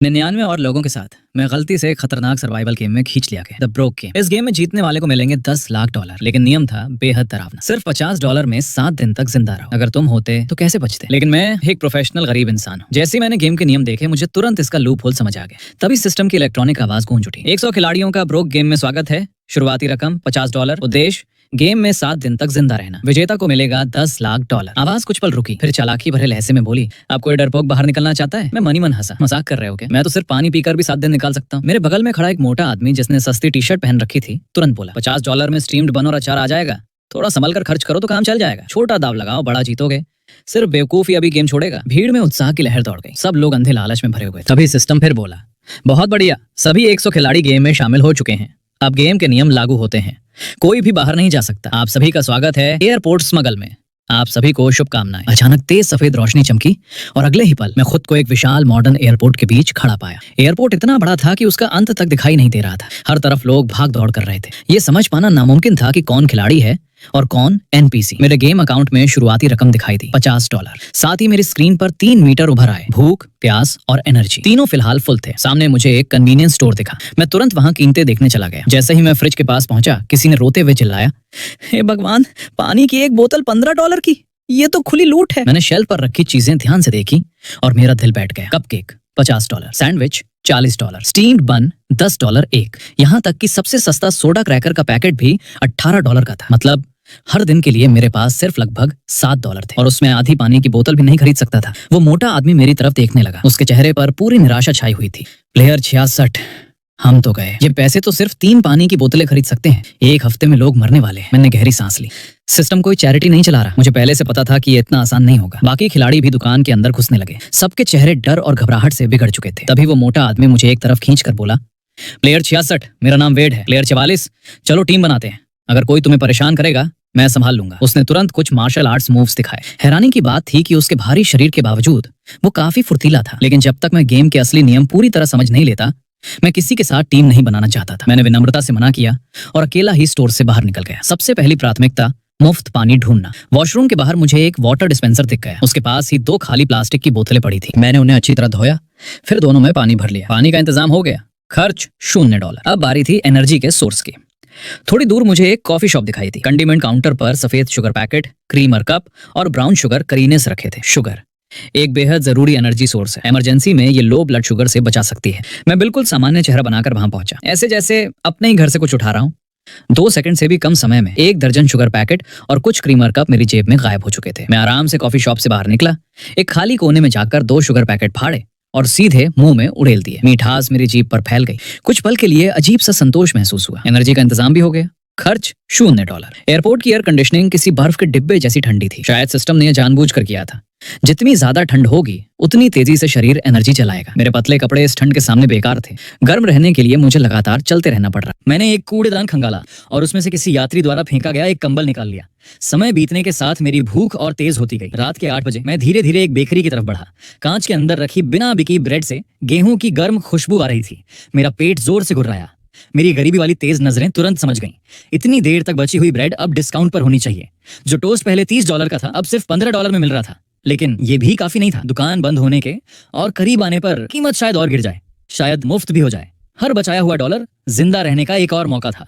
99 और लोगों के साथ मैं गलती से एक खतरनाक सर्वाइवल गेम में खींच लिया गया, द ब्रोक गेम। इस गेम में जीतने वाले को मिलेंगे 10 लाख डॉलर, लेकिन नियम था बेहद डरावना। सिर्फ $50 में 7 दिन तक जिंदा रहो। अगर तुम होते तो कैसे बचते? लेकिन मैं एक प्रोफेशनल गरीब इंसान हूँ। जैसे ही मैंने गेम के नियम देखे, मुझे तुरंत इसका लूप होल समझ आ गया। तभी सिस्टम की इलेक्ट्रॉनिक आवाज गूंज उठी। 100 खिलाड़ियों का ब्रोक गेम में स्वागत है। शुरुआती रकम $50। उद्देश्य गेम में 7 दिन तक जिंदा रहना। विजेता को मिलेगा 10 लाख डॉलर। आवाज कुछ पल रुकी, फिर चालाकी भरे लहजे में बोली, आप कोई डरपोक बाहर निकलना चाहता है? मैं मनी मन हंसा। मजाक कर रहे हो क्या? मैं तो सिर्फ पानी पीकर भी 7 दिन निकाल सकता हूँ। मेरे बगल में खड़ा एक मोटा आदमी जिसने सस्ती टी शर्ट पहन रखी थी तुरंत बोला, $50 में स्टीम्ड बन और अचार आ जाएगा। थोड़ा संभल कर खर्च करो तो काम चल जाएगा। छोटा दाव लगाओ, बड़ा जीतोगे। सिर्फ बेवकूफ ही अभी गेम छोड़ेगा। भीड़ में उत्साह की लहर दौड़ गई। सब लोग अंधे लालच में भरे हुए। तभी सिस्टम फिर बोला, बहुत बढ़िया, सभी 100 खिलाड़ी गेम में शामिल हो चुके हैं। अब गेम के नियम लागू होते हैं। कोई भी बाहर नहीं जा सकता। आप सभी का स्वागत है एयरपोर्ट स्मगल में। आप सभी को शुभकामनाएं। अचानक तेज सफेद रोशनी चमकी और अगले ही पल मैं खुद को एक विशाल मॉडर्न एयरपोर्ट के बीच खड़ा पाया। एयरपोर्ट इतना बड़ा था कि उसका अंत तक दिखाई नहीं दे रहा था। हर तरफ लोग भाग दौड़ कर रहे थे। ये समझ पाना नामुमकिन था कि कौन खिलाड़ी है और कौन एनपीसी। मेरे गेम अकाउंट में शुरुआती रकम दिखाई दी, $50। साथ ही मेरी स्क्रीन पर 3 मीटर उभर आए, भूख, प्यास और एनर्जी। तीनों फिलहाल फुल थे। सामने मुझे एक कन्वीनियंस स्टोर दिखा। मैं तुरंत वहां कीमतें देखने चला गया। जैसे ही मैं फ्रिज के पास पहुंचा, किसी ने रोते हुए चिल्लाया, हे भगवान, पानी की एक बोतल $15 की, ये तो खुली लूट है। मैंने शेल्फ पर रखी चीजें ध्यान से देखी और मेरा दिल बैठ गया। कपकेक $50, सैंडविच $40, स्टीम्ड बन $10 एक। यहाँ तक कि सबसे सस्ता सोडा क्रैकर का पैकेट भी $18 का था। मतलब हर दिन के लिए मेरे पास सिर्फ लगभग $7 थे और उसमें आधी पानी की बोतल भी नहीं खरीद सकता था। वो मोटा आदमी मेरी तरफ देखने लगा। उसके चेहरे पर पूरी निराशा छाई हुई थी। प्लेयर 66, हम तो गए। ये पैसे तो सिर्फ 3 पानी की बोतलें खरीद सकते हैं। 1 हफ्ते में लोग मरने वाले हैं। मैंने गहरी सांस ली। सिस्टम कोई चैरिटी नहीं चला रहा। मुझे पहले से पता था कि ये इतना आसान नहीं होगा। बाकी खिलाड़ी भी दुकान के अंदर घुसने लगे। सबके चेहरे डर और घबराहट से बिगड़ चुके थे। तभी वो मोटा आदमी मुझे एक तरफ खींच कर बोला, प्लेयर 66, मेरा नाम वेड है। प्लेयर 44, चलो टीम बनाते हैं। अगर कोई तुम्हें परेशान करेगा मैं संभाल लूंगा। उसने तुरंत कुछ मार्शल आर्ट्स मूव्स दिखाए। हैरानी की बात थी कि उसके भारी शरीर के बावजूद वो काफी फुर्तीला था। लेकिन जब तक मैं गेम के असली नियम पूरी तरह समझ नहीं लेता, मैं किसी के साथ टीम नहीं बनाना चाहता था। मैंने विनम्रता से मना किया और अकेला ही स्टोर से बाहर निकल गया। सबसे पहली प्राथमिकता मुफ्त पानी ढूंढना। वॉशरूम के बाहर मुझे एक वाटर डिस्पेंसर दिख गया। उसके पास ही 2 खाली प्लास्टिक की बोतलें पड़ी थी। मैंने उन्हें अच्छी तरह धोया, फिर दोनों में पानी भर लिया। पानी का इंतजाम हो गया। खर्च $0। अब बारी थी एनर्जी के सोर्स की। थोड़ी दूर मुझे एक कॉफी शॉप दिखाई थी। कंडीमेंट काउंटर पर सफेद शुगर पैकेट, क्रीमर कप और ब्राउन शुगर करीने से रखे थे। शुगर एक बेहद जरूरी एनर्जी सोर्स है। इमरजेंसी में ये लो ब्लड शुगर से बचा सकती है। मैं बिल्कुल सामान्य चेहरा बनाकर वहां पहुंचा, ऐसे जैसे अपने ही घर से कुछ उठा रहा हूं। 2 सेकंड से भी कम समय में 1 दर्जन शुगर पैकेट और कुछ क्रीमर कप मेरी जेब में गायब हो चुके थे। मैं आराम से कॉफी शॉप से बाहर निकला। एक खाली कोने में जाकर 2 शुगर पैकेट फाड़े और सीधे मुंह में उड़ेल दिए। मिठास मेरी जीभ पर फैल गई। कुछ पल के लिए अजीब सा संतोष महसूस हुआ। एनर्जी का इंतजाम भी हो गया। खर्च $0। एयरपोर्ट की एयर कंडीशनिंग किसी बर्फ के डिब्बे जैसी ठंडी थी। शायद सिस्टम ने जानबूझकर किया था। जितनी ज्यादा ठंड होगी उतनी तेजी से शरीर एनर्जी चलाएगा। मेरे पतले कपड़े इस ठंड के सामने बेकार थे। गर्म रहने के लिए मुझे लगातार चलते रहना पड़ रहा। मैंने एक कूड़ेदान खंगाला और उसमें से किसी यात्री द्वारा फेंका गया एक कंबल निकाल लिया। समय बीतने के साथ मेरी भूख और तेज होती गई। रात के 8 बजे मैं धीरे धीरे एक बेकरी की तरफ बढ़ा। कांच के अंदर रखी बिना बिकी ब्रेड से गेहूं की गर्म खुशबू आ रही थी। मेरा पेट जोर से गुर्राया। मेरी गरीबी वाली तेज नजरें तुरंत समझ गईं। इतनी देर तक बची हुई ब्रेड अब डिस्काउंट पर होनी चाहिए। जो टोस्ट पहले $30 का था अब सिर्फ $15 में मिल रहा था। लेकिन ये भी काफी नहीं था। दुकान बंद होने के और करीब आने पर कीमत शायद और गिर जाए, शायद मुफ्त भी हो जाए। हर बचाया हुआ डॉलर जिंदा रहने का एक और मौका था।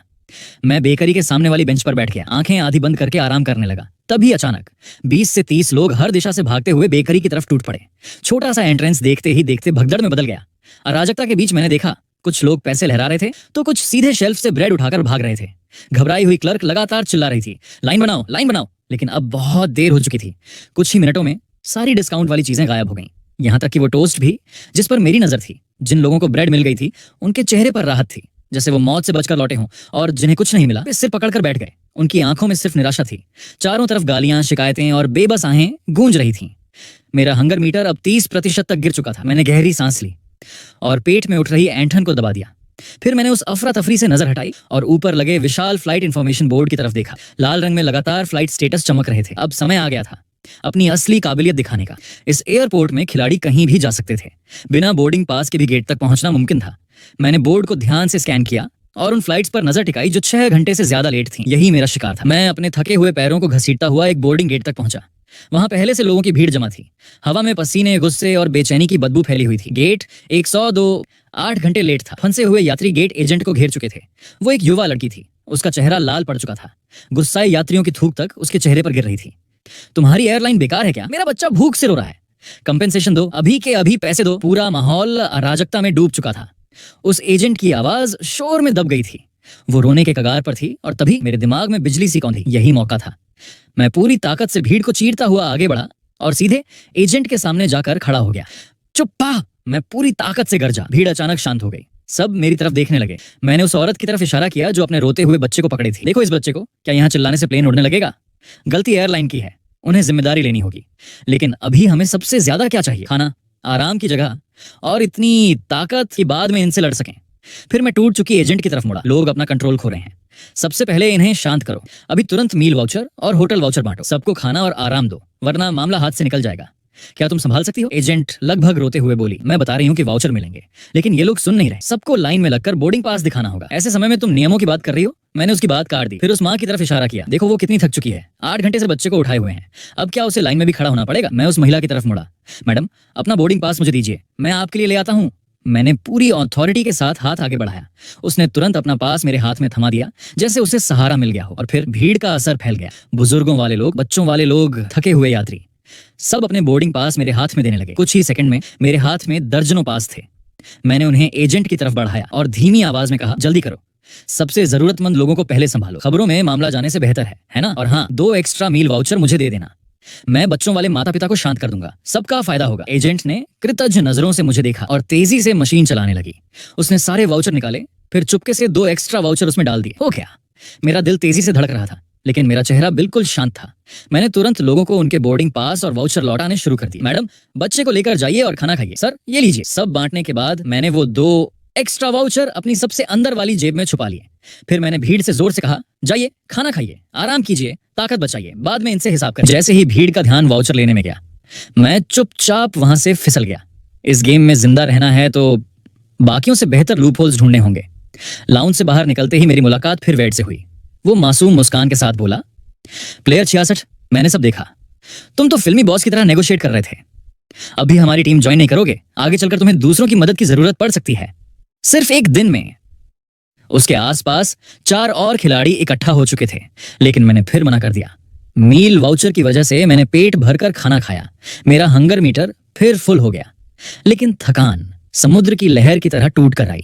मैं बेकरी के सामने वाली बेंच पर बैठ गया, आंखें आधी बंद करके आराम करने लगा। तभी अचानक 20 से 30 लोग हर दिशा से भागते हुए बेकरी की तरफ टूट पड़े। छोटा सा एंट्रेंस देखते ही देखते भगदड़ में बदल गया। अराजकता के बीच मैंने देखा, कुछ लोग पैसे लहरा रहे थे तो कुछ सीधे शेल्फ से ब्रेड उठाकर भाग रहे थे। घबराई हुई क्लर्क लगातार चिल्ला रही थी, लाइन बनाओ, लाइन बनाओ। लेकिन अब बहुत देर हो चुकी थी। कुछ ही मिनटों में सारी डिस्काउंट वाली चीजें गायब हो गईं। यहाँ तक कि वो टोस्ट भी जिस पर मेरी नजर थी। जिन लोगों को ब्रेड मिल गई थी उनके चेहरे पर राहत थी, जैसे वो मौत से बचकर लौटे हों। और जिन्हें कुछ नहीं मिला वे सिर पकड़कर बैठ गए। उनकी आंखों में सिर्फ निराशा थी। चारों तरफ गालियां, शिकायतें और बेबस आहें गूंज रही थीं। मेरा हंगर मीटर अब 30% तक गिर चुका था। मैंने गहरी सांस ली और पेट में उठ रही ऐंठन को दबा दिया। फिर मैंने उस अफरा तफरी से नजर हटाई और ऊपर लगे विशाल फ्लाइट इंफॉर्मेशन बोर्ड की तरफ देखा। लाल रंग में लगातार फ्लाइट स्टेटस चमक रहे थे। अब समय आ गया था अपनी असली काबिलियत दिखाने का। इस एयरपोर्ट में खिलाड़ी कहीं भी जा सकते थे। बिना बोर्डिंग पास के भी गेट तक पहुंचना मुमकिन था। मैंने बोर्ड को ध्यान से स्कैन किया और उन फ्लाइट्स पर नजर टिकाई जो 6 घंटे से ज्यादा लेट थी। यही मेरा शिकार था। मैं अपने थके हुए पैरों को घसीटता हुआ एक बोर्डिंग गेट तक पहुंचा। वहां पहले से लोगों की भीड़ जमा थी। हवा में पसीने, गुस्से और बेचैनी की बदबू फैली हुई थी। गेट 102 8 घंटे लेट था। फंसे हुए यात्री गेट एजेंट को घेर चुके थे। वो एक युवा लड़की थी। उसका चेहरा लाल पड़ चुका था। गुस्साए यात्रियों की थूक तक उसके चेहरे पर गिर रही थी। तुम्हारी एयरलाइन बेकार है क्या? मेरा बच्चा भूख से रो रहा है। कंपेंसेशन दो, अभी के अभी पैसे दो। पूरा माहौल अराजकता में डूब चुका था। उस एजेंट की आवाज शोर में दब गई थी। वो रोने के कगार पर थी और तभी मेरे दिमाग में बिजली सी कौंधी। यही मौका था। मैं पूरी ताकत से भीड़ को चीरता हुआ आगे बढ़ा और सीधे एजेंट के सामने जाकर खड़ा हो गया। चुप पा! मैं पूरी ताकत से गरजा। भीड़ अचानक शांत हो गई। सब मेरी तरफ देखने लगे। मैंने उस औरत की तरफ इशारा किया जो अपने रोते हुए बच्चे को पकड़ी थी। देखो इस बच्चे को, क्या यहाँ चिल्लाने से प्लेन उड़ने लगेगा? गलती एयरलाइन की है, उन्हें जिम्मेदारी लेनी होगी। लेकिन अभी हमें सबसे ज्यादा क्या चाहिए? खाना, आराम की जगह और इतनी ताकत कि बाद में इनसे लड़ सकें। फिर मैं टूट चुकी एजेंट की तरफ मुड़ा। लोग अपना कंट्रोल खो रहे हैं। सबसे पहले इन्हें शांत करो। अभी तुरंत मील वाउचर और होटल वाउचर बांटो। सबको खाना और आराम दो, वरना मामला हाथ से निकल जाएगा। क्या तुम संभाल सकती हो? एजेंट लगभग रोते हुए बोली। मैं बता रही हूँ कि वाउचर मिलेंगे, लेकिन ये लोग सुन नहीं रहे। सबको लाइन में लगकर बोर्डिंग पास दिखाना होगा। ऐसे समय में तुम नियमों की बात कर रही हो? मैंने उसकी बात काट दी। फिर उस माँ की तरफ इशारा किया। देखो वो कितनी थक चुकी है। 8 घंटे से बच्चे को उठाए हुए हैं। अब क्या उसे लाइन में भी खड़ा होना पड़ेगा? मैं उस महिला की तरफ मुड़ा। मैडम, अपना बोर्डिंग पास मुझे दीजिए, मैं आपके लिए ले आता हूँ। मैंने पूरी अथॉरिटी के साथ हाथ आगे बढ़ाया। उसने तुरंत अपना पास मेरे हाथ में थमा दिया, जैसे उसे सहारा मिल गया हो। और फिर भीड़ का असर फैल गया। बुजुर्गों वाले लोग, बच्चों वाले लोग, थके हुए यात्री, सब अपने बोर्डिंग पास मेरे हाथ में देने लगे। कुछ ही सेकंड में मेरे हाथ में दर्जनों पास थे। मैंने उन्हें एजेंट की तरफ बढ़ाया और धीमी आवाज में कहा, जल्दी करो, सबसे जरूरतमंद लोगों को पहले संभालो। खबरों में मामला जाने से बेहतर है ना? और हाँ, 2 एक्स्ट्रा मील वाउचर मुझे दे देना। मैं बच्चों वाले माता पिता को शांत कर दूंगा। सबका फायदा होगा। एजेंट ने कृतज्ञ नजरों से मुझे देखा और तेजी से मशीन चलाने लगी। उसने सारे वाउचर निकाले, फिर चुपके से 2 एक्स्ट्रा वाउचर उसमें डाल दिए। हो गया। मेरा दिल तेजी से धड़क रहा था, लेकिन मेरा चेहरा बिल्कुल शांत था। मैंने तुरंत लोगों को उनके बोर्डिंग पास और वाउचर लौटाने शुरू कर दिए। मैडम, बच्चे को लेकर जाइए और खाना खाइए। सर, ये लीजिए। सब बांटने के बाद मैंने वो 2 एक्स्ट्रा वाउचर अपनी सबसे अंदर वाली जेब में छुपा लिए। फिर मैंने भीड़ से जोर से कहा, जाइए, खाना खाइए, आराम कीजिए, ताकत बचाइए, बाद में इनसे हिसाब करें। जैसे ही भीड़ का ध्यान वाउचर लेने में गया, मैं चुपचाप वहां से फिसल गया। इस गेम में जिंदा रहना है तो बाकियों से बेहतर लूप होल्स ढूंढने होंगे। लाउंज से बाहर निकलते ही मेरी मुलाकात फिर वेड से हुई। वो मासूम मुस्कान के साथ बोला, प्लेयर 66, मैंने सब देखा। तुम तो फिल्मी बॉस की तरह नेगोशिएट कर रहे थे। अभी हमारी टीम ज्वाइन नहीं करोगे? आगे चलकर तुम्हें दूसरों की मदद की जरूरत पड़ सकती है। सिर्फ एक दिन में। उसके आसपास 4 और खिलाड़ी इकट्ठा हो चुके थे, लेकिन मैंने फिर मना कर दिया। मील वाउचर की वजह से मैंने पेट भरकर खाना खाया। मेरा हंगर मीटर फिर फुल हो गया, लेकिन थकान समुद्र की लहर की तरह टूट कर आई।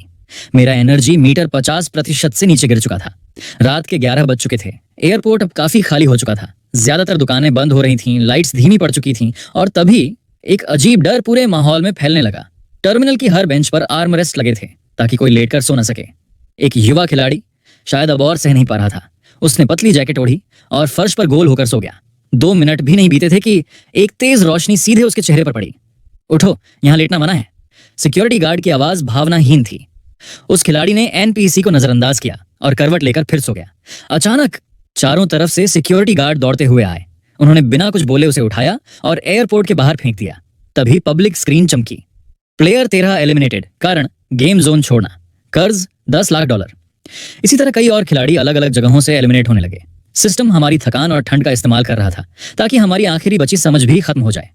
मेरा एनर्जी मीटर 50% से नीचे गिर चुका था। रात के 11 बज चुके थे। एयरपोर्ट अब काफी खाली हो चुका था। ज्यादातर दुकानें बंद हो रही थीं, लाइट्स धीमी पड़ चुकी थीं, और तभी एक अजीब डर पूरे माहौल में फैलने लगा। टर्मिनल की हर बेंच पर आर्म रेस्ट लगे थे ताकि कोई लेटकर सो न सके। एक युवा खिलाड़ी शायद अब और सह नहीं पा रहा था। उसने पतली जैकेट ओढ़ी और फर्श पर गोल होकर सो गया। 2 मिनट भी नहीं बीते थे कि एक तेज रोशनी सीधे उसके चेहरे पर पड़ी। उठो, यहां लेटना मना है। सिक्योरिटी गार्ड की आवाज भावनाहीन थी। उस खिलाड़ी ने एनपीसी को नजरअंदाज किया और करवट लेकर फिर सो गया। अचानक चारों तरफ से सिक्योरिटी गार्ड दौड़ते हुए आए। उन्होंने बिना कुछ बोले उसे उठाया और एयरपोर्ट के बाहर फेंक दिया। तभी पब्लिक स्क्रीन चमकी। प्लेयर 13 एलिमिनेटेड, कारण गेम जोन छोड़ना, कर्ज $10 लाख। इसी तरह कई और खिलाड़ी अलग अलग जगहों से एलिमिनेट होने लगे। सिस्टम हमारी थकान और ठंड का इस्तेमाल कर रहा था ताकि हमारी आखिरी बची समझ भी खत्म हो जाए।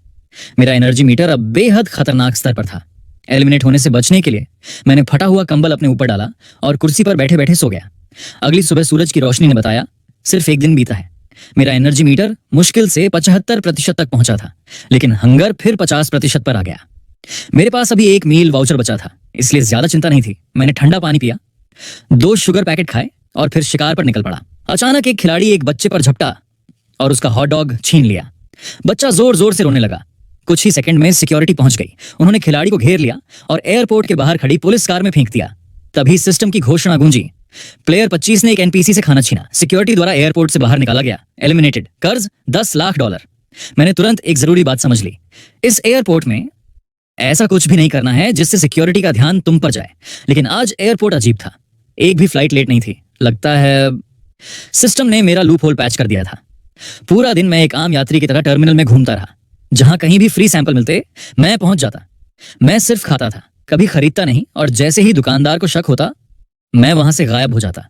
मेरा एनर्जी मीटर अब बेहद खतरनाक स्तर पर था। एलिमिनेट होने से बचने के लिए मैंने फटा हुआ कंबल अपने ऊपर डाला और कुर्सी पर बैठे बैठे सो गया। अगली सुबह सूरज की रोशनी ने बताया, सिर्फ एक दिन बीता है। मेरा एनर्जी मीटर मुश्किल से 75% तक पहुंचा था, लेकिन हंगर फिर 50% पर आ गया। मेरे पास अभी 1 मील वाउचर बचा था, इसलिए ज्यादा चिंता नहीं थी। मैंने ठंडा पानी पिया, 2 शुगर पैकेट खाए और फिर शिकार पर निकल पड़ा। अचानक एक खिलाड़ी एक बच्चे पर झपटा और उसका हॉट डॉग छीन लिया। बच्चा जोर जोर से रोने लगा। कुछ ही सेकंड में सिक्योरिटी पहुंच गई। उन्होंने खिलाड़ी को घेर लिया और एयरपोर्ट के बाहर खड़ी पुलिस कार में फेंक दिया। तभी सिस्टम की घोषणा गूंजी, प्लेयर 25 ने एक एनपीसी से खाना छीना, सिक्योरिटी द्वारा एयरपोर्ट से बाहर निकाला गया, एलिमिनेटेड, कर्ज $10 लाख। मैंने तुरंत एक जरूरी बात समझ ली। इस एयरपोर्ट में ऐसा कुछ भी नहीं करना है जिससे सिक्योरिटी का ध्यान तुम पर जाए। लेकिन आज एयरपोर्ट अजीब था। एक भी फ्लाइट लेट नहीं थी। लगता है सिस्टम ने मेरा लूप होल पैच कर दिया था। पूरा दिन मैं एक आम यात्री की तरह टर्मिनल में घूमता रहा। जहां कहीं भी फ्री सैंपल मिलते मैं पहुंच जाता। मैं सिर्फ खाता था, कभी खरीदता नहीं, और जैसे ही दुकानदार को शक होता मैं वहां से गायब हो जाता।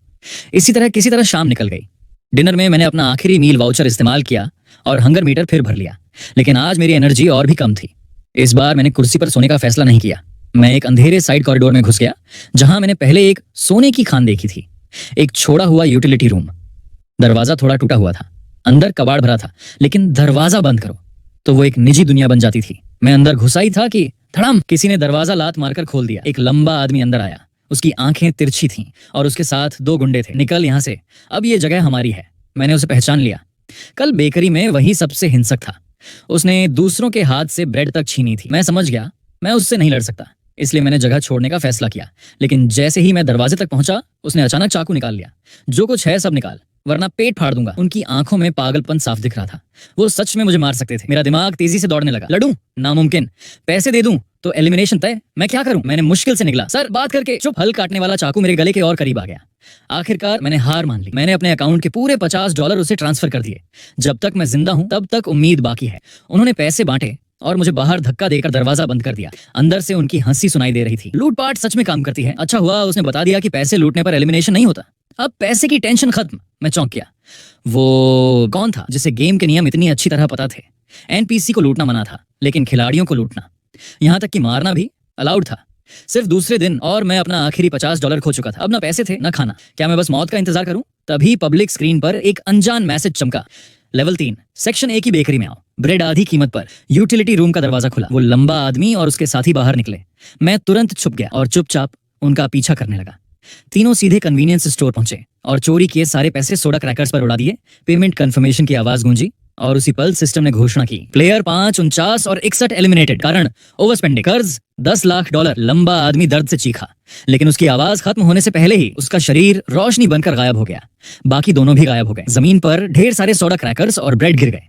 इसी तरह किसी तरह शाम निकल गई। डिनर में मैंने अपना आखिरी मील वाउचर इस्तेमाल किया और हंगर मीटर फिर भर लिया। लेकिन आज मेरी एनर्जी और भी कम थी। इस बार मैंने कुर्सी पर सोने का फैसला नहीं किया। मैं एक अंधेरे साइड कॉरिडोर में घुस गया, जहां मैंने पहले एक सोने की खान देखी थी। एक छोड़ा हुआ यूटिलिटी रूम। दरवाजा थोड़ा टूटा हुआ था, अंदर कबाड़ भरा था, लेकिन दरवाजा बंद करो तो वो एक निजी दुनिया बन जाती थी। मैं अंदर घुसा ही था कि धड़ाम, किसी ने दरवाजा लात मारकर खोल दिया। एक लंबा आदमी अंदर आया। उसकी आंखें तिरछी थीं और उसके साथ 2 गुंडे थे। निकल यहां से, अब ये जगह हमारी है। मैंने उसे पहचान लिया। कल बेकरी में वही सबसे हिंसक था। उसने दूसरों के हाथ से ब्रेड तक छीनी थी। मैं समझ गया मैं उससे नहीं लड़ सकता, इसलिए मैंने जगह छोड़ने का फैसला किया। लेकिन जैसे ही मैं दरवाजे तक पहुंचा, उसने अचानक चाकू निकाल लिया। जो कुछ है सब निकाल, वरना पेट फाड़ दूंगा। उनकी आंखों में पागलपन साफ दिख रहा था। वो सच में मुझे मार सकते थे। मेरा दिमाग तेजी से दौड़ने लगा। लड़ूं? नामुमकिन। पैसे दे दूं तो एलिमिनेशन तय। मैं क्या करूं? मैंने मुश्किल से निकला, सर बात करके। चुप। हल काटने वाला चाकू मेरे गले के और करीब आ गया। आखिरकार मैंने हार मान ली। मैंने अपने अकाउंट के पूरे $50 उसे ट्रांसफर कर दिए। जब तक मैं जिंदा हूं तब तक उम्मीद बाकी है। उन्होंने पैसे बांटे और मुझे बाहर धक्का देकर दरवाजा बंद कर दिया। अंदर से उनकी हंसी सुनाई दे रही थी। लूटपाट सच में काम करती है। अच्छा हुआ उसने बता दिया कि पैसे लूटने पर एलिमिनेशन नहीं होता। अब पैसे की टेंशन खत्म। मैं चौंक गया। वो कौन था जिसे गेम के नियम इतनी अच्छी तरह पता थे? एनपीसी को लूटना मना था, लेकिन खिलाड़ियों को लूटना, यहां तक कि मारना भी अलाउड था। सिर्फ दूसरे दिन और मैं अपना आखिरी $50 खो चुका था। अब ना पैसे थे ना खाना। क्या मैं बस मौत का इंतजार करूं? तभी पब्लिक स्क्रीन पर एक अनजान मैसेज चमका। लेवल 3 सेक्शन A की बेकरी में आओ, ब्रेड आधी कीमत पर। यूटिलिटी रूम का दरवाजा खुला। वो लंबा आदमी और उसके साथी बाहर निकले। मैं तुरंत छुप गया और चुपचाप उनका पीछा करने लगा। तीनों सीधे कन्वीनियंस स्टोर पहुंचे और चोरी किए सारे पैसे सोडा क्रैकर्स पर उड़ा दिए। पेमेंट कंफर्मेशन की आवाज गूंजी और उसी पल सिस्टम ने घोषणा की, प्लेयर 5, 49 और 61 एलिमिनेटेड। कारण ओवर स्पेंडिंग। कर्ज $10 लाख। लंबा आदमी दर्द से चीखा, लेकिन उसकी आवाज खत्म होने से पहले ही उसका शरीर रोशनी बनकर गायब हो गया। बाकी दोनों भी गायब हो गए। जमीन पर ढेर सारे सोडा क्रैकर्स और ब्रेड गिर गए।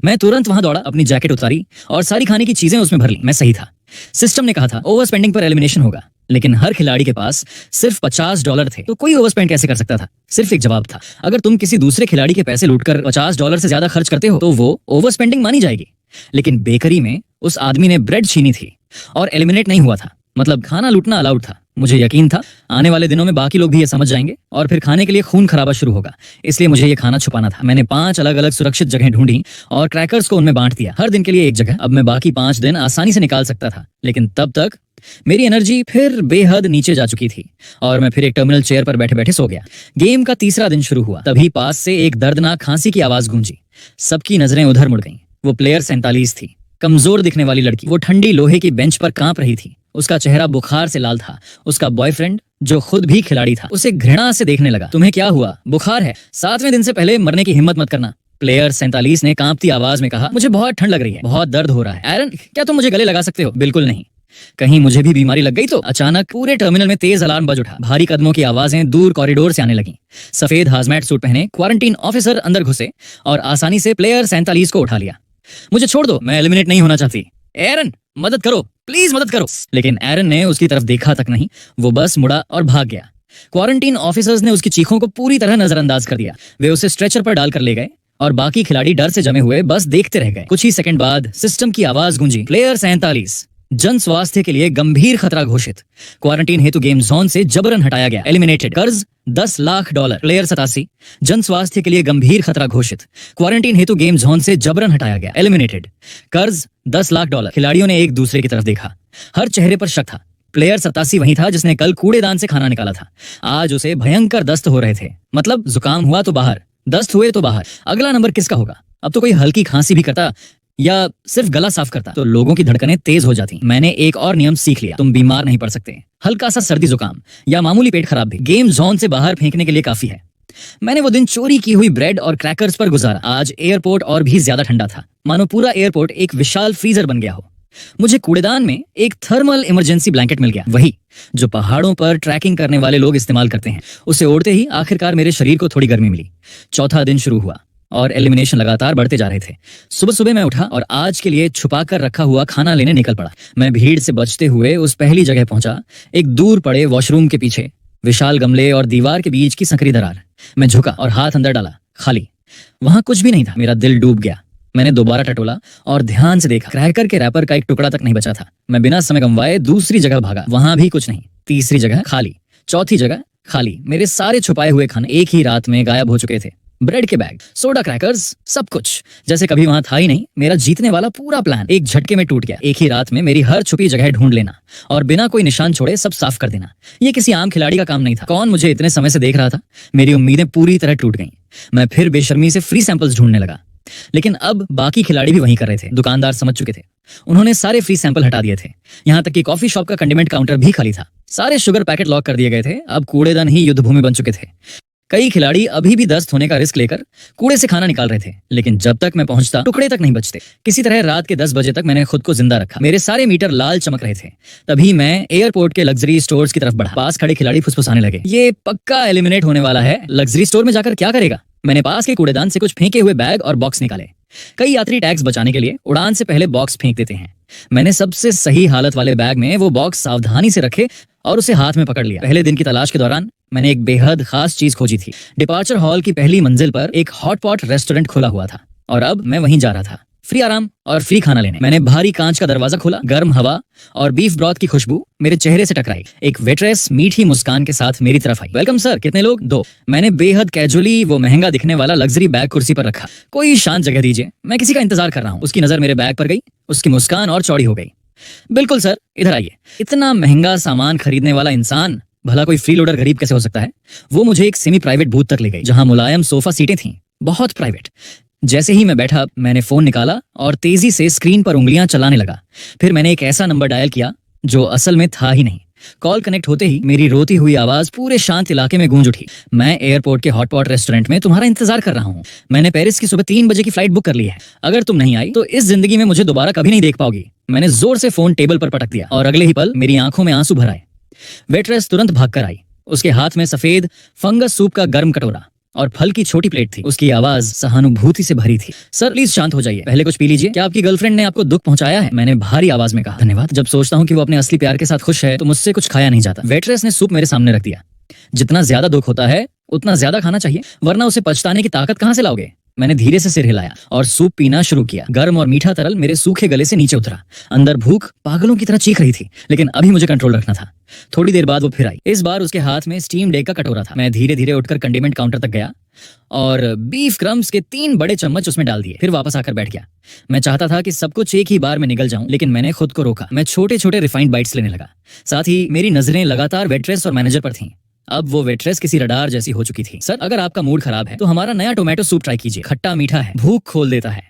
मैं तुरंत वहां दौड़ा, अपनी जैकेट उतारी और सारी खाने की चीजें उसमें भर ली। मैं सही था। सिस्टम ने कहा था ओवर स्पेंडिंग पर एलिमिनेशन होगा, लेकिन हर खिलाड़ी के पास सिर्फ $50 थे, तो कोई ओवर स्पेंड कैसे कर सकता था? सिर्फ एक जवाब था, अगर तुम किसी दूसरे खिलाड़ी के पैसे लूटकर $50 से ज्यादा खर्च करते हो तो वो ओवर स्पेंडिंग मानी जाएगी। लेकिन बेकरी में उस आदमी ने ब्रेड छीनी थी और एलिमिनेट नहीं हुआ था, मतलब खाना लूटना अलाउड था। मुझे यकीन था आने वाले दिनों में बाकी लोग भी ये समझ जाएंगे और फिर खाने के लिए खून खराबा शुरू होगा। इसलिए मुझे ये खाना छुपाना था। मैंने 5 अलग अलग सुरक्षित जगह ढूंढी और क्रैकर्स को उनमें बांट दिया, हर दिन के लिए एक जगह। अब मैं बाकी 5 दिन आसानी से निकाल सकता था, लेकिन तब तक मेरी एनर्जी फिर बेहद नीचे जा चुकी थी और मैं फिर एक टर्मिनल चेयर पर बैठे बैठे सो गया। गेम का तीसरा दिन शुरू हुआ, तभी पास से एक दर्दनाक खांसी की आवाज गूंजी। सबकी नजरें उधर मुड़ गईं। वो प्लेयर 47 थी, कमजोर दिखने वाली लड़की। वो ठंडी लोहे की बेंच पर कांप रही थी। उसका चेहरा बुखार से लाल था। उसका बॉयफ्रेंड, जो खुद भी खिलाड़ी था, उसे घृणा से देखने लगा। तुम्हें क्या हुआ? बुखार है। 7वें दिन से पहले मरने की हिम्मत मत करना। प्लेयर 47 ने कांपती आवाज में कहा, मुझे बहुत ठंड लग रही है, बहुत दर्द हो रहा है। एरन, क्या तुम मुझे गले लगा सकते हो? बिल्कुल नहीं। कहीं मुझे भी बीमारी लग गई तो? अचानक पूरे टर्मिनल में तेज अलार्म बज उठा। भारी कदमों की आवाजें दूर कॉरिडोर से आने लगीं। सफेद हाजमैट सूट पहने क्वारंटीन ऑफिसर अंदर घुसे और आसानी से प्लेयर 47 को उठा लिया। मुझे छोड़ दो, मैं एलिमिनेट नहीं होना चाहती। एरन, मदद करो, प्लीज मदद करो। लेकिन एरन ने उसकी तरफ देखा तक नहीं। वो बस मुड़ा और भाग गया। क्वारंटीन ऑफिसर्स ने उसकी चीखों को पूरी तरह नजरअंदाज कर दिया। वे उसे स्ट्रेचर पर डालकर ले गए और बाकी खिलाड़ी डर से जमे हुए बस देखते रह गए। कुछ ही सेकंड बाद सिस्टम की आवाज गूंजी, प्लेयर 47, जन स्वास्थ्य के लिए गंभीर खतरा घोषित। क्वारंटीन हेतु गेम जोन से जबरन हटाया गया। एलिमिनेटेड। कर्ज $10 लाख। प्लेयर 87, जन स्वास्थ्य के लिए गंभीर खतरा घोषित। क्वारंटीन हेतु गेम जोन से जबरन हटाया गया। एलिमिनेटेड। कर्ज $10 लाख। खिलाड़ियों ने एक दूसरे की तरफ देखा। हर चेहरे पर शक था। प्लेयर 87 वही था जिसने कल कूड़ेदान से खाना निकाला था। आज उसे भयंकर दस्त हो रहे थे। मतलब जुकाम हुआ तो बाहर, दस्त हुए तो बाहर। अगला नंबर किसका होगा? अब तो कोई हल्की खांसी भी करता या सिर्फ गला साफ करता तो लोगों की धड़कनें तेज हो जाती। मैंने एक और नियम सीख लिया, तुम बीमार नहीं पड़ सकते। हल्का सा सर्दी जुकाम या मामूली पेट खराब भी गेम जोन से बाहर फेंकने के लिए काफी है। मैंने वो दिन चोरी की हुई ब्रेड और क्रैकर्स पर गुजारा। आज एयरपोर्ट और भी ज्यादा ठंडा था, मानो पूरा एयरपोर्ट एक विशाल फ्रीजर बन गया हो। मुझे कूड़ेदान में एक थर्मल इमरजेंसी ब्लैंकेट मिल गया, वही जो पहाड़ों पर ट्रैकिंग करने वाले लोग इस्तेमाल करते हैं। उसे ओढ़ते ही आखिरकार मेरे शरीर को थोड़ी गर्मी मिली। चौथा दिन शुरू हुआ और एलिमिनेशन लगातार बढ़ते जा रहे थे। सुबह सुबह मैं उठा और आज के लिए छुपा कर रखा हुआ खाना लेने निकल पड़ा। मैं भीड़ से बचते हुए उस पहली जगह पहुंचा, एक दूर पड़े वॉशरूम के पीछे, विशाल गमले और दीवार के बीच की संकरी दरार। मैं झुका और हाथ अंदर डाला, खाली। वहां कुछ भी नहीं था। मेरा दिल डूब गया। मैंने दोबारा टटोला और ध्यान से देखा। क्रैकर के रैपर का एक टुकड़ा तक नहीं बचा था। मैं बिना समय गंवाए दूसरी जगह भागा, वहां भी कुछ नहीं। तीसरी जगह खाली, चौथी जगह खाली। मेरे सारे छुपाए हुए खाने एक ही रात में गायब हो चुके थे। ब्रेड के बैग, सोडा क्रैकर्स, सब कुछ जैसे कभी वहां था ही नहीं। मेरा जीतने वाला पूरा प्लान एक झटके में टूट गया। एक ही रात में मेरी हर छुपी जगह ढूंढ लेना और बिना कोई निशान छोड़े सब साफ कर देना, ये किसी आम खिलाड़ी का काम नहीं था। कौन मुझे इतने समय से देख रहा था? मेरी उम्मीदें पूरी तरह टूट गईं। मैं फिर बेशर्मी से फ्री सैंपल्स ढूंढने लगा, लेकिन अब बाकी खिलाड़ी भी वही कर रहे थे। दुकानदार समझ चुके थे, उन्होंने सारे फ्री सैंपल हटा दिए थे। यहाँ तक कि कॉफी शॉप का कंडीमेंट काउंटर भी खाली था। सारे शुगर पैकेट लॉक कर दिए गए थे। अब कूड़ेदान ही युद्ध भूमि बन चुके थे। कई खिलाड़ी अभी भी दस्त होने का रिस्क लेकर कूड़े से खाना निकाल रहे थे, लेकिन जब तक मैं पहुंचता टुकड़े तक नहीं बचते। किसी तरह रात के 10 बजे तक मैंने खुद को जिंदा रखा। मेरे सारे मीटर लाल चमक रहे थे। तभी मैं एयरपोर्ट के लग्जरी स्टोर्स की तरफ बढ़ा। पास खड़े खिलाड़ी फुसफुसाने लगे, ये पक्का एलिमिनेट होने वाला है। लग्जरी स्टोर में जाकर क्या करेगा? मैंने पास के कूड़ेदान से कुछ फेंके हुए बैग और बॉक्स निकाले। कई यात्री टैक्स बचाने के लिए उड़ान से पहले बॉक्स फेंक देते हैं। मैंने सबसे सही हालत वाले बैग में वो बॉक्स सावधानी से रखे और उसे हाथ में पकड़ लिया। पहले दिन की तलाश के दौरान मैंने एक बेहद खास चीज खोजी थी। डिपार्चर हॉल की पहली मंजिल पर एक हॉट पॉट रेस्टोरेंट खुला हुआ था और अब मैं वहीं जा रहा था, फ्री आराम और फ्री खाना लेने। मैंने भारी कांच का दरवाजा खोला। गर्म हवा और बीफ ब्रॉथ की खुशबू मेरे चेहरे से टकराई। एक वेट्रेस मीठी मुस्कान के साथ मेरी तरफ आई। वेलकम सर, कितने लोग? 2। मैंने बेहद कैजुअली वो महंगा दिखने वाला लग्जरी बैग कुर्सी पर रखा। कोई शांत जगह दीजिए, मैं किसी का इंतजार कर रहा हूँ। उसकी नजर मेरे बैग पर गई। उसकी मुस्कान और चौड़ी हो गई। बिल्कुल सर, इधर आइए। इतना महंगा सामान खरीदने वाला इंसान भला कोई फ्री लोडर गरीब कैसे हो सकता है? वो मुझे एक सेमी प्राइवेट बूथ तक ले गई, जहां मुलायम सोफा सीटें थीं, बहुत प्राइवेट। जैसे ही मैं बैठा, मैंने फोन निकाला और तेजी से स्क्रीन पर उंगलियां चलाने लगा। फिर मैंने एक ऐसा नंबर डायल किया जो असल में था ही नहीं। कॉल कनेक्ट होते ही मेरी रोती हुई आवाज पूरे शांत इलाके में गूंज उठी। मैं एयरपोर्ट के हॉटपॉट रेस्टोरेंट में तुम्हारा इंतजार कर रहा हूँ। मैंने पेरिस की सुबह 3 बजे की फ्लाइट बुक कर ली है। अगर तुम नहीं आई तो इस जिंदगी में मुझे दोबारा कभी नहीं देख पाओगी। मैंने जोर से फोन टेबल पर पटक दिया और अगले ही पल मेरी आंखों में आंसू भर आए। वेट्रेस तुरंत भागकर आई। उसके हाथ में सफेद फंगस सूप का गर्म कटोरा और फल की छोटी प्लेट थी। उसकी आवाज सहानुभूति से भरी थी। सर प्लीज शांत हो जाइए, पहले कुछ पी लीजिए। क्या आपकी गर्लफ्रेंड ने आपको दुख पहुंचाया है? मैंने भारी आवाज में कहा। धन्यवाद, जब सोचता हूँ कि वो अपने असली प्यार के साथ खुश है तो मुझसे कुछ खाया नहीं जाता। वेट्रेस ने सूप मेरे सामने रख दिया। जितना ज्यादा दुख होता है उतना ज्यादा खाना चाहिए, वरना उसे पछताने की ताकत कहाँ से लाओगे? मैंने धीरे से सिर हिलाया और सूप पीना शुरू किया। गर्म और मीठा तरल मेरे सूखे गले से नीचे उतरा। अंदर भूख पागलों की तरह चीख रही थी, लेकिन अभी मुझे कंट्रोल रखना था। थोड़ी देर बाद वो फिर आई। इस बार उसके हाथ में स्टीम डेक का कटोरा था। मैं धीरे धीरे उठकर कंडीमेंट काउंटर तक गया और बीफ क्रम्स के 3 बड़े चम्मच उसमें डाल दिए। फिर वापस आकर बैठ गया। मैं चाहता था कि सब कुछ एक ही बार में निगल जाऊं, लेकिन मैंने खुद को रोका। मैं छोटे छोटे रिफाइंड बाइट्स लेने लगा। साथ ही मेरी नजरें लगातार वेट्रेस और मैनेजर पर थीं। अब वो वेट्रेस किसी रडार जैसी हो चुकी थी। सर अगर आपका मूड खराब है तो हमारा नया टोमेटो सूप ट्राई कीजिए, खट्टा मीठा है, भूख खोल देता है।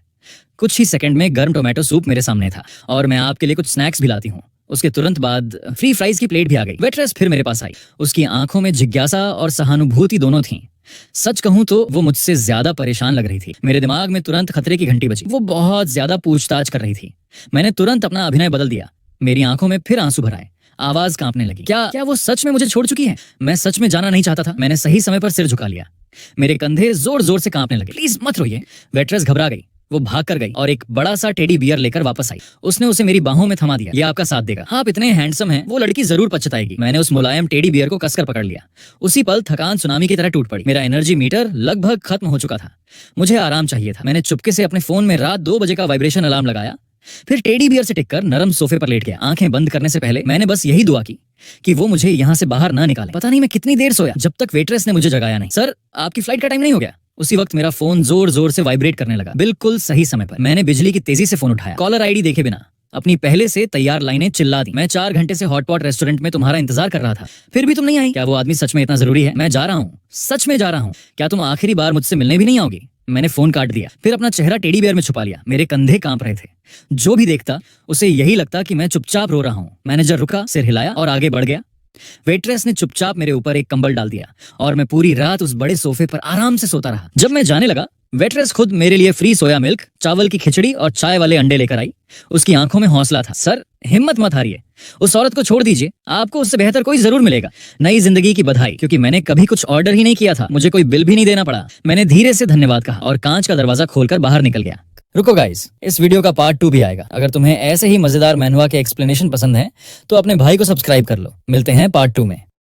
कुछ ही सेकंड में गर्म टोमेटो सूप मेरे सामने था और मैं आपके लिए कुछ स्नैक्स भी लाती हूँ। उसके तुरंत बाद फ्री फ्राइज की प्लेट भी आ गई। वेट्रेस फिर मेरे पास आई। उसकी आंखों में जिज्ञासा और सहानुभूति दोनों थीं। सच कहूं तो वो मुझसे ज्यादा परेशान लग रही थी। मेरे दिमाग में तुरंत खतरे की घंटी बजी। वो बहुत ज्यादा पूछताछ कर रही थी। मैंने तुरंत अपना अभिनय बदल दिया। मेरी आंखों में फिर आंसू भर आए। आवाज कांपने लगी। क्या वो सच में मुझे छोड़ चुकी है? मैं सच में जाना नहीं चाहता था। मैंने सही समय पर सिर झुका लिया। मेरे कंधे जोर जोर से कांपने लगे। प्लीज मत रोइए। वेट्रेस घबरा गई। वो भाग कर गई और एक बड़ा सा टेडी बियर लेकर वापस आई। उसने उसे मेरी बाहों में थमा दिया। ये आपका साथ देगा। आप इतने हैंडसम हैं, वो लड़की जरूर पछताएगी। मैंने उस मुलायम टेडी बियर को कसकर पकड़ लिया। उसी पल थकान सुनामी की तरह टूट पड़ी। मेरा एनर्जी मीटर लगभग खत्म हो चुका था। मुझे आराम चाहिए था। मैंने चुपके से अपने फोन में रात 2 बजे का वाइब्रेशन अलार्म लगाया। फिर टेडी बियर से टिककर नरम सोफे पर लेट गया। आंखें बंद करने से पहले मैंने बस यही दुआ की कि वो मुझे यहाँ से बाहर ना निकाले। पता नहीं मैं कितनी देर सोया जब तक वेट्रेस ने मुझे जगाया नहीं। सर आपकी फ्लाइट का टाइम नहीं हो गया? उसी वक्त मेरा फोन जोर जोर से वाइब्रेट करने लगा। बिल्कुल सही समय पर मैंने बिजली की तेजी से फोन उठाया। कॉलर आईडी देखे बिना अपनी पहले से तैयार लाइनें चिल्ला दी। मैं 4 घंटे से हॉटपॉट रेस्टोरेंट में तुम्हारा इंतजार कर रहा था, फिर भी तुम नहीं आई। क्या वो आदमी सच में इतना जरूरी है? मैं जा रहा हूँ, सच में जा रहा हूँ। क्या तुम आखिरी बार मुझसे मिलने भी नहीं आओगी? मैंने फोन काट दिया। फिर अपना चेहरा टेडी बियर में छुपा लिया। मेरे कंधे कांप रहे थे। जो भी देखता उसे यही लगता कि मैं चुपचाप रो रहा हूँ। मैनेजर रुका, सिर हिलाया और आगे बढ़ गया। वेट्रेस ने चुपचाप मेरे ऊपर एक कंबल डाल दिया और मैं पूरी रात उस बड़े सोफे पर आराम से सोता रहा। जब मैं जाने लगा, वेट्रेस खुद मेरे लिए फ्री सोया मिल्क, चावल की खिचड़ी और चाय वाले अंडे लेकर आई। उसकी आंखों में हौसला था। सर हिम्मत मत हारिए, उस औरत को छोड़ दीजिए, आपको उससे बेहतर कोई जरूर मिलेगा। नई जिंदगी की बधाई, क्योंकि मैंने कभी कुछ ऑर्डर ही नहीं किया था। मुझे कोई बिल भी नहीं देना पड़ा। मैंने धीरे से धन्यवाद कहा और कांच का दरवाजा खोलकर बाहर निकल गया। रुको गाइस, इस वीडियो का पार्ट 2 भी आएगा। अगर तुम्हें ऐसे ही मजेदार मैनुआ के एक्सप्लेनेशन पसंद है तो अपने भाई को सब्सक्राइब कर लो। मिलते हैं पार्ट 2 में।